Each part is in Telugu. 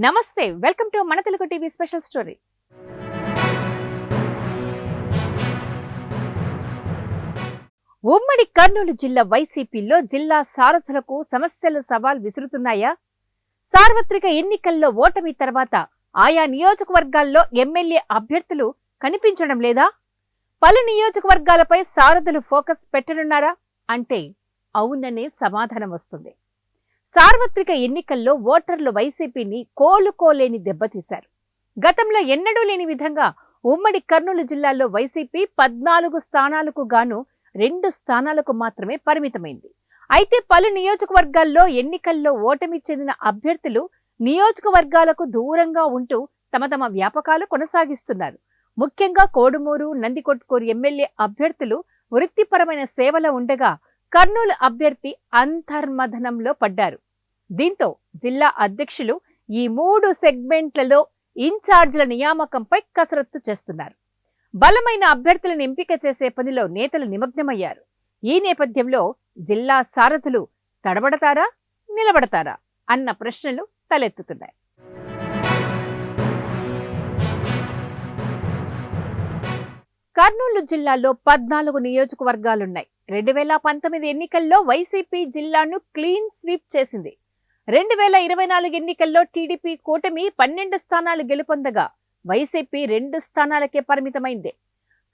నమస్తే, వెల్కమ్ టు మన తెలుగు టీవీ స్పెషల్ స్టోరీ. ఉమ్మడి కర్నూలు జిల్లా వైసీపీలో జిల్లా సారథులకు సమస్యలు సవాల్ విసురుతున్నాయా? సార్వత్రిక ఎన్నికల్లో ఓటమి తర్వాత ఆయా నియోజకవర్గాల్లో ఎమ్మెల్యే అభ్యర్థులు కనిపించడం లేదా? పలు నియోజకవర్గాలపై సారథులు ఫోకస్ పెట్టనున్నారా అంటే అవుననే సమాధానం వస్తుంది. సార్వత్రిక ఎన్నికల్లో ఓటర్లు వైసీపీని కోలుకోలేని దెబ్బతీశారు. గతంలో ఎన్నడూ లేని విధంగా ఉమ్మడి కర్నూలు జిల్లాలో వైసీపీ 14 స్థానాలకు గాను 2 స్థానాలకు మాత్రమే పరిమితమైంది. అయితే పలు నియోజకవర్గాల్లో ఎన్నికల్లో ఓటమి చెందిన అభ్యర్థులు నియోజకవర్గాలకు దూరంగా ఉంటూ తమ వ్యాపకాలు కొనసాగిస్తున్నారు. ముఖ్యంగా కోడుమూరు, నందికొట్కూరు ఎమ్మెల్యే అభ్యర్థులు వృత్తిపరమైన సేవలో ఉండగా కర్నూలు అభ్యర్థి అంతర్మథనంలో పడ్డారు. దీంతో జిల్లా అధ్యక్షులు ఈ 3 సెగ్మెంట్లలో ఇన్ఛార్జీల నియామకంపై కసరత్తు చేస్తున్నారు. బలమైన అభ్యర్థులను ఎంపిక చేసే పనిలో నేతలు నిమగ్నమయ్యారు. ఈ నేపథ్యంలో జిల్లా సారథులు తడబడతారా, నిలబడతారా అన్న ప్రశ్నలు తలెత్తుతున్నాయి. కర్నూలు జిల్లాలో 14 నియోజకవర్గాలున్నాయి. 2019 ఎన్నికల్లో వైసీపీ జిల్లాను క్లీన్ స్వీప్ చేసింది. 2024 ఎన్నికల్లో టీడీపీ కూటమి 12 స్థానాలు గెలుపొందగా వైసీపీ 2 స్థానాలకే పరిమితమైంది.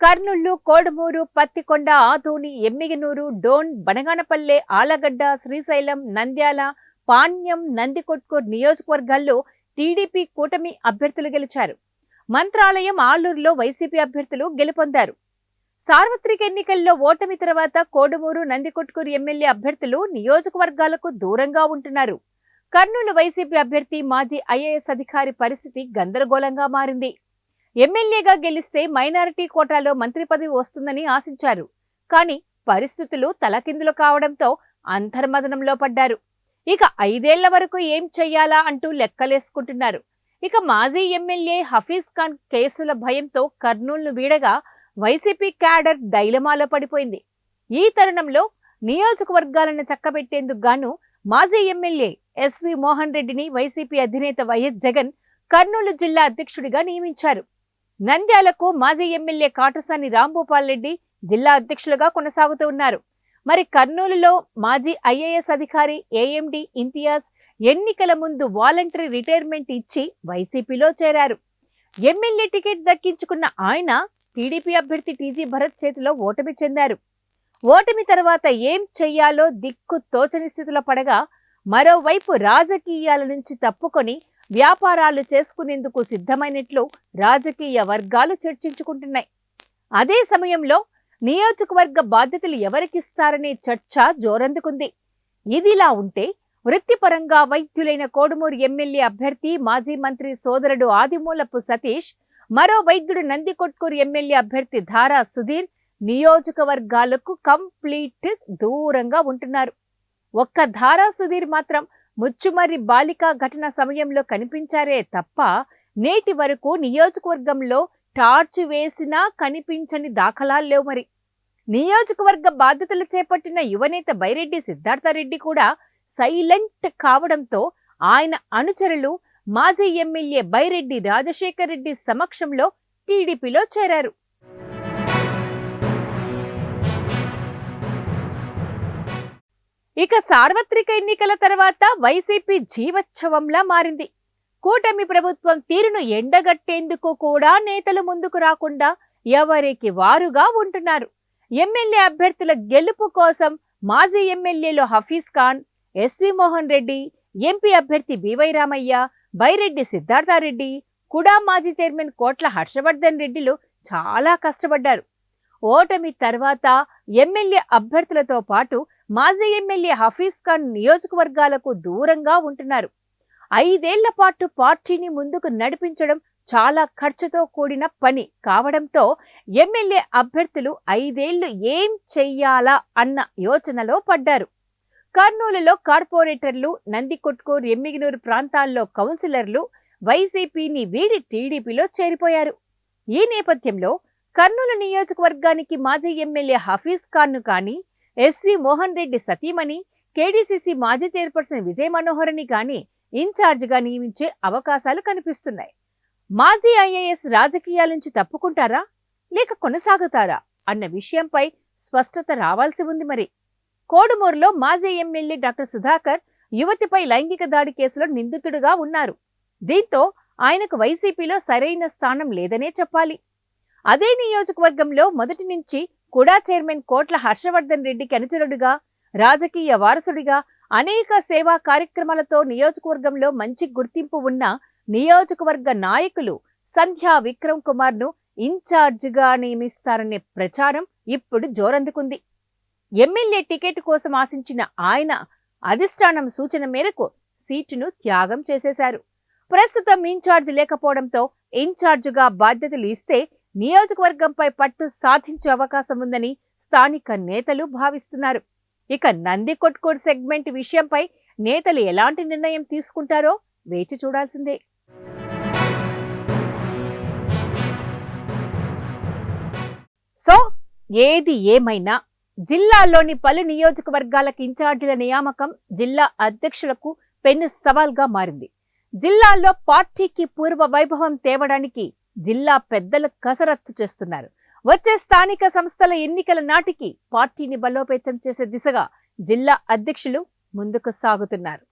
కర్నూలు, కోడుమూరు, పత్తికొండ, ఆదోని, ఎమ్మిగనూరు, డోన్, బనగానపల్లె, ఆలగడ్డ, శ్రీశైలం, నంద్యాల, పాణ్యం, నందికొట్కూరు నియోజకవర్గాల్లో టీడీపీ కూటమి అభ్యర్థులు గెలిచారు. మంత్రాలయం, ఆలూరులో వైసీపీ అభ్యర్థులు గెలుపొందారు. సార్వత్రిక ఎన్నికల్లో ఓటమి తర్వాత కోడుమూరు, నందికొట్కూరు ఎమ్మెల్యే అభ్యర్థులు నియోజకవర్గాలకు దూరంగా ఉంటున్నారు. కర్నూలు వైసీపీ అభ్యర్థి మాజీ ఐఏఎస్ అధికారి పరిస్థితి గందరగోళంగా మారింది. ఎమ్మెల్యేగా గెలిస్తే మైనారిటీ కోటాలో మంత్రి పదవి వస్తుందని ఆశించారు. కానీ పరిస్థితులు తలకిందులు కావడంతో అంతర్మథనంలో పడ్డారు. ఇక 5 ఏళ్ల వరకు ఏం చెయ్యాలా అంటూ లెక్కలేసుకుంటున్నారు. ఇక మాజీ ఎమ్మెల్యే హఫీజ్ ఖాన్ కేసుల భయంతో కర్నూలును వీడగా వైసీపీ క్యాడర్ డైలమాలో పడిపోయింది. ఈ తరుణంలో నియోజకవర్గాలను చక్కబెట్టేందుకు గాను మాజీ ఎమ్మెల్యే ఎస్వి మోహన్ రెడ్డిని వైసీపీ అధినేత వైఎస్ జగన్ కర్నూలు జిల్లా అధ్యక్షుడిగా నియమించారు. నంద్యాలకు మాజీ ఎమ్మెల్యే కాటసాని రాంభూపాల్ రెడ్డి జిల్లా అధ్యక్షులుగా కొనసాగుతూ ఉన్నారు. మరి కర్నూలులో మాజీ ఐఏఎస్ అధికారి ఏఎండి ఇంతియాజ్ ఎన్నికల ముందు వాలంటరీ రిటైర్మెంట్ ఇచ్చి వైసీపీలో చేరారు. ఎమ్మెల్యే టికెట్ దక్కించుకున్న ఆయన టీడీపీ అభ్యర్థి టీజీ భరత్ చేతిలో ఓటమి చెందారు. ఓటమి తర్వాత ఏం చెయ్యాలో దిక్కు తోచని స్థితిలో పడగా మరోవైపు రాజకీయాల నుంచి తప్పుకొని వ్యాపారాలు చేసుకునేందుకు సిద్ధమైనట్లు రాజకీయ వర్గాలు చర్చించుకుంటున్నాయి. అదే సమయంలో నియోజకవర్గ బాధ్యతలు ఎవరికిస్తారనే చర్చ జోరందుకుంది. ఇదిలా ఉంటే వృత్తిపరంగా వైద్యులైన కోడుమూరు ఎమ్మెల్యే అభ్యర్థి మాజీ మంత్రి సోదరుడు ఆదిమూలపు సతీష్, మరో వైద్యుడు నందికొట్కూరు ఎమ్మెల్యే అభ్యర్థి ధారా సుధీర్ నియోజకవర్గాలకు కంప్లీట్ దూరంగా ఉంటున్నారు. ఒక్క ధారా సుధీర్ మాత్రం ముచ్చుమర్రి బాలికా ఘటన సమయంలో కనిపించారే తప్ప నేటి వరకు నియోజకవర్గంలో టార్చ్ వేసినా కనిపించని దాఖలాలు లేవు. మరి నియోజకవర్గ బాధ్యతలు చేపట్టిన యువనేత బైరెడ్డి సిద్ధార్థరెడ్డి కూడా సైలెంట్ కావడంతో ఆయన అనుచరులు మాజీ ఎమ్మెల్యే బైరెడ్డి రాజశేఖర్ రెడ్డి సమక్షంలో టీడీపీలో చేరారు. ఇక సార్వత్రిక ఎన్నికల తర్వాత వైసీపీ జీవోత్సవంలా మారింది. కూటమి ప్రభుత్వం తీరును ఎండగట్టేందుకు కూడా నేతలు ముందుకు రాకుండా ఎవరికి వారుగా ఉంటున్నారు. ఎమ్మెల్యే అభ్యర్థుల గెలుపు కోసం మాజీ ఎమ్మెల్యేలు హఫీజ్ ఖాన్, ఎస్వి మోహన్ రెడ్డి, ఎంపీ అభ్యర్థి బివై రామయ్య, బైరెడ్డి సిద్ధార్థరెడ్డి, కుడా మాజీ చైర్మన్ కోట్ల హర్షవర్ధన్ రెడ్డిలు చాలా కష్టపడ్డారు. ఓటమి తర్వాత ఎమ్మెల్యే అభ్యర్థులతో పాటు మాజీ ఎమ్మెల్యే హఫీజ్ ఖాన్ నియోజకవర్గాలకు దూరంగా ఉంటున్నారు. 5 ఏళ్ల పాటు పార్టీని ముందుకు నడిపించడం చాలా ఖర్చుతో కూడిన పని కావడంతో ఎమ్మెల్యే అభ్యర్థులు 5 ఏళ్లు ఏం చెయ్యాలా అన్న యోచనలో పడ్డారు. కర్నూలులో కార్పొరేటర్లు, నందికొట్కూరు, ఎమ్మిగనూరు ప్రాంతాల్లో కౌన్సిలర్లు వైసీపీని వీడి టీడీపీలో చేరిపోయారు. ఈ నేపథ్యంలో కర్నూలు నియోజకవర్గానికి మాజీ ఎమ్మెల్యే హఫీజ్ ఖాన్ను కానీ, ఎస్వి మోహన్ రెడ్డి సతీమణి, కేడీసీసీ మాజీ చైర్పర్సన్ విజయ మనోహర్ని కానీ ఇన్ఛార్జిగా నియమించే అవకాశాలు కనిపిస్తున్నాయి. మాజీ ఐఏఎస్ రాజకీయాల నుంచి తప్పుకుంటారా లేక కొనసాగుతారా అన్న విషయంపై స్పష్టత రావాల్సి ఉంది. మరి కోడుమూరులో మాజీ ఎమ్మెల్యే డాక్టర్ సుధాకర్ యువతిపై లైంగిక దాడి కేసులో నిందితుడిగా ఉన్నారు. దీంతో ఆయనకు వైసీపీలో సరైన స్థానం లేదనే చెప్పాలి. అదే నియోజకవర్గంలో మొదటి నుంచి కుడా చైర్మన్ కోట్ల హర్షవర్ధన్ రెడ్డికి అనుచరుడిగా, రాజకీయ వారసుడిగా అనేక సేవా కార్యక్రమాలతో నియోజకవర్గంలో మంచి గుర్తింపు ఉన్న నియోజకవర్గ నాయకులు సంధ్యా విక్రమ్ కుమార్ ను ఇన్ఛార్జిగా నియమిస్తారనే ప్రచారం ఇప్పుడు జోరందుకుంది. ఎమ్మెల్యే టికెట్ కోసం ఆశించిన ఆయన అధిష్టానం సూచన మేరకు సీటును త్యాగం చేసేశారు. ప్రస్తుతం ఇన్ఛార్జ్ లేకపోవడంతో ఇన్ఛార్జిగా బాధ్యతలు ఇస్తే నియోజకవర్గంపై పట్టు సాధించే అవకాశం ఉందని స్థానిక నేతలు భావిస్తున్నారు. ఇక నందికొట్కూరు సెగ్మెంట్ విషయంపై నేతలు ఎలాంటి నిర్ణయం తీసుకుంటారో వేచి చూడాల్సిందే. సో ఏది ఏమైనా జిల్లాలోని పలు నియోజకవర్గాలకు ఇన్ఛార్జీల నియామకం జిల్లా అధ్యక్షులకు పెను సవాల్గా మారింది. జిల్లాలో పార్టీకి పూర్వ వైభవం తేవడానికి జిల్లా పెద్దలు కసరత్తు చేస్తున్నారు. వచ్చే స్థానిక సంస్థల ఎన్నికల నాటికి పార్టీని బలోపేతం చేసే దిశగా జిల్లా అధ్యక్షులు ముందుకు సాగుతున్నారు.